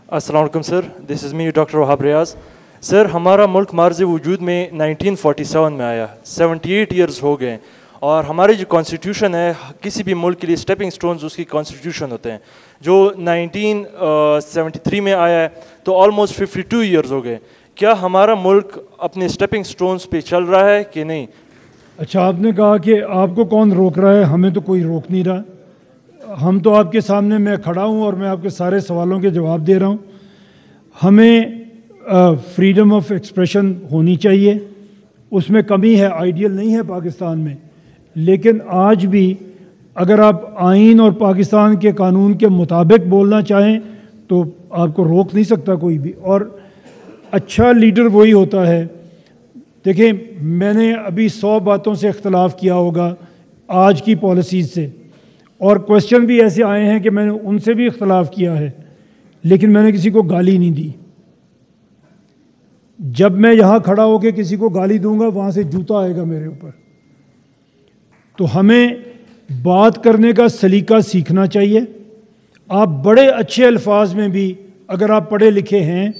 السلام علیکم سر، دس از می ڈاکٹر وہاب ریاض. سر ہمارا ملک مارز وجود میں 1947 میں آیا، 78 ایئرز ہو گئے، اور ہماری جو کانسٹیٹیوشن ہے کسی بھی ملک کے لیے اسٹیپنگ سٹونز اس کی کانسٹیٹیوشن ہوتے ہیں، جو 1973 میں آیا ہے تو آلموسٹ 52 ایئرز ہو گئے. کیا ہمارا ملک اپنے اسٹیپنگ سٹونز پہ چل رہا ہے کہ نہیں؟ اچھا، آپ نے کہا کہ آپ کو کون روک رہا ہے، ہمیں تو کوئی روک نہیں رہا. ہم تو آپ کے سامنے میں کھڑا ہوں اور میں آپ کے سارے سوالوں کے جواب دے رہا ہوں. ہمیں فریڈم آف ایکسپریشن ہونی چاہیے، اس میں کمی ہے، آئیڈیل نہیں ہے پاکستان میں، لیکن آج بھی اگر آپ آئین اور پاکستان کے قانون کے مطابق بولنا چاہیں تو آپ کو روک نہیں سکتا کوئی بھی. اور اچھا لیڈر وہی ہوتا ہے. دیکھیں، میں نے ابھی 100 باتوں سے اختلاف کیا ہوگا آج کی پالیسیز سے، اور کویسچن بھی ایسے آئے ہیں کہ میں نے ان سے بھی اختلاف کیا ہے، لیکن میں نے کسی کو گالی نہیں دی. جب میں یہاں کھڑا ہو کے کسی کو گالی دوں گا وہاں سے جوتا آئے گا میرے اوپر. تو ہمیں بات کرنے کا سلیقہ سیکھنا چاہیے. آپ بڑے اچھے الفاظ میں بھی، اگر آپ پڑھے لکھے ہیں،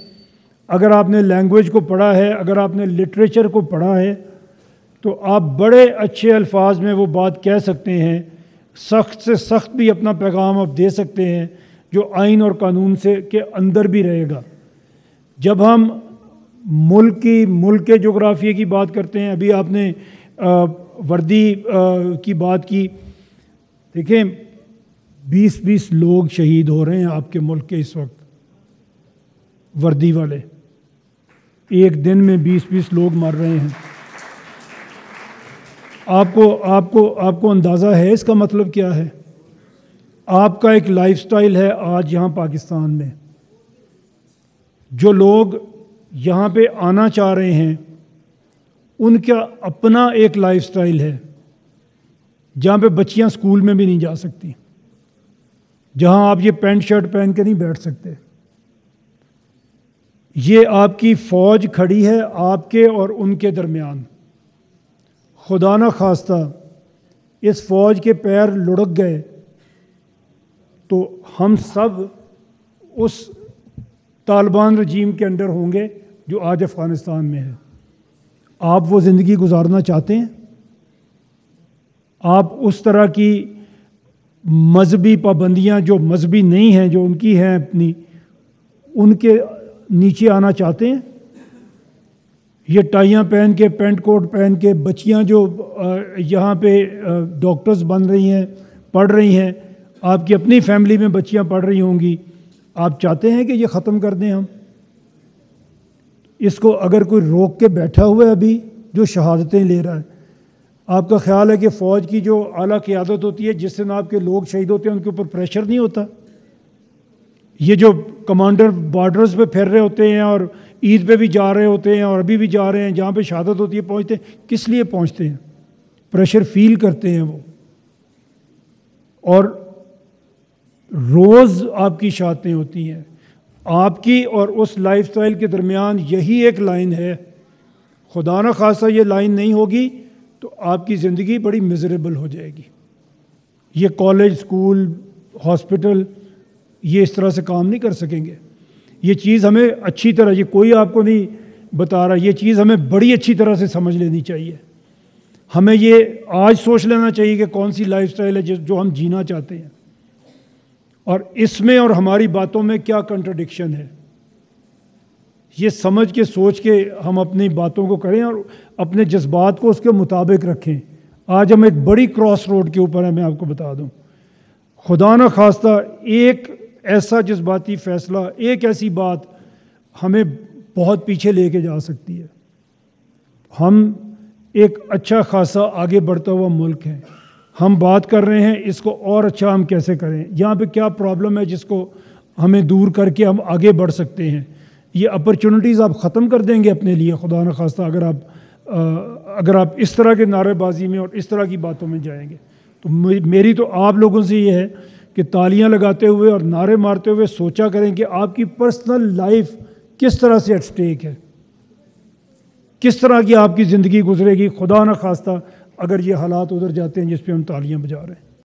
اگر آپ نے لینگویج کو پڑھا ہے، اگر آپ نے لٹریچر کو پڑھا ہے، تو آپ بڑے اچھے الفاظ میں وہ بات کہہ سکتے ہیں. سخت سے سخت بھی اپنا پیغام آپ دے سکتے ہیں جو آئین اور قانون سے کے اندر بھی رہے گا. جب ہم ملک کے جغرافیے کی بات کرتے ہیں، ابھی آپ نے وردی کی بات کی، دیکھیں 20 لوگ شہید ہو رہے ہیں آپ کے ملک کے اس وقت، وردی والے ایک دن میں 20 لوگ مر رہے ہیں. آپ کو اندازہ ہے اس کا مطلب کیا ہے؟ آپ کا ایک لائف سٹائل ہے آج یہاں پاکستان میں. جو لوگ یہاں پہ آنا چاہ رہے ہیں ان کا اپنا ایک لائف سٹائل ہے، جہاں پہ بچیاں سکول میں بھی نہیں جا سکتی، جہاں آپ یہ پینٹ شرٹ پہن کے نہیں بیٹھ سکتے. یہ آپ کی فوج کھڑی ہے آپ کے اور ان کے درمیان. خدا نہ خواستہ اس فوج کے پیر لڑک گئے تو ہم سب اس طالبان رجیم کے انڈر ہوں گے جو آج افغانستان میں ہے. آپ وہ زندگی گزارنا چاہتے ہیں؟ آپ اس طرح کی مذہبی پابندیاں جو مذہبی نہیں ہیں، جو ان کی ہیں اپنی، ان کے نیچے آنا چاہتے ہیں؟ یہ ٹائیاں پہن کے، پینٹ کوٹ پہن کے بچیاں جو یہاں پہ ڈاکٹرز بن رہی ہیں، پڑھ رہی ہیں، آپ کی اپنی فیملی میں بچیاں پڑھ رہی ہوں گی، آپ چاہتے ہیں کہ یہ ختم کر دیں ہم؟ اس کو اگر کوئی روک کے بیٹھا ہوا ہے ابھی جو شہادتیں لے رہا ہے، آپ کا خیال ہے کہ فوج کی جو اعلیٰ قیادت ہوتی ہے، جس دن آپ کے لوگ شہید ہوتے ہیں، ان کے اوپر پریشر نہیں ہوتا؟ یہ جو کمانڈر بارڈرز پہ پھر رہے ہوتے ہیں اور عید پہ بھی جا رہے ہوتے ہیں اور ابھی بھی جا رہے ہیں، جہاں پہ شہادت ہوتی ہے پہنچتے ہیں، کس لیے پہنچتے ہیں؟ پریشر فیل کرتے ہیں وہ. اور روز آپ کی شہادتیں ہوتی ہیں. آپ کی اور اس لائف سٹائل کے درمیان یہی ایک لائن ہے. خدا نہ خواستہ یہ لائن نہیں ہوگی تو آپ کی زندگی بڑی میزریبل ہو جائے گی. یہ کالج، اسکول، ہاسپٹل یہ اس طرح سے کام نہیں کر سکیں گے. یہ چیز ہمیں اچھی طرح، یہ کوئی آپ کو نہیں بتا رہا، یہ چیز ہمیں بڑی اچھی طرح سے سمجھ لینی چاہیے. ہمیں یہ آج سوچ لینا چاہیے کہ کون سی لائف سٹائل ہے جو ہم جینا چاہتے ہیں، اور اس میں اور ہماری باتوں میں کیا کنٹرڈکشن ہے. یہ سمجھ کے سوچ کے ہم اپنی باتوں کو کریں اور اپنے جذبات کو اس کے مطابق رکھیں. آج ہم ایک بڑی کراس روڈ کے اوپر ہیں. میں آپ کو بتا دوں، خدا نہ خواستہ ایک ایسا جذباتی فیصلہ، ایک ایسی بات ہمیں بہت پیچھے لے کے جا سکتی ہے. ہم ایک اچھا خاصا آگے بڑھتا ہوا ملک ہے. ہم بات کر رہے ہیں اس کو اور اچھا ہم کیسے کریں، یہاں پہ کیا پرابلم ہے جس کو ہمیں دور کر کے ہم آگے بڑھ سکتے ہیں. یہ اپرچونٹیز آپ ختم کر دیں گے اپنے لیے خدا نہ خواستہ اگر آپ اس طرح کے نعرے بازی میں اور اس طرح کی باتوں میں جائیں گے. تو میری تو آپ لوگوں سے یہ ہے کہ تالیاں لگاتے ہوئے اور نعرے مارتے ہوئے سوچا کریں کہ آپ کی پرسنل لائف کس طرح سے ایٹ سٹیک ہے، کس طرح کی آپ کی زندگی گزرے گی خدا نہ خواستہ اگر یہ حالات ادھر جاتے ہیں جس پہ ہم تالیاں بجا رہے ہیں.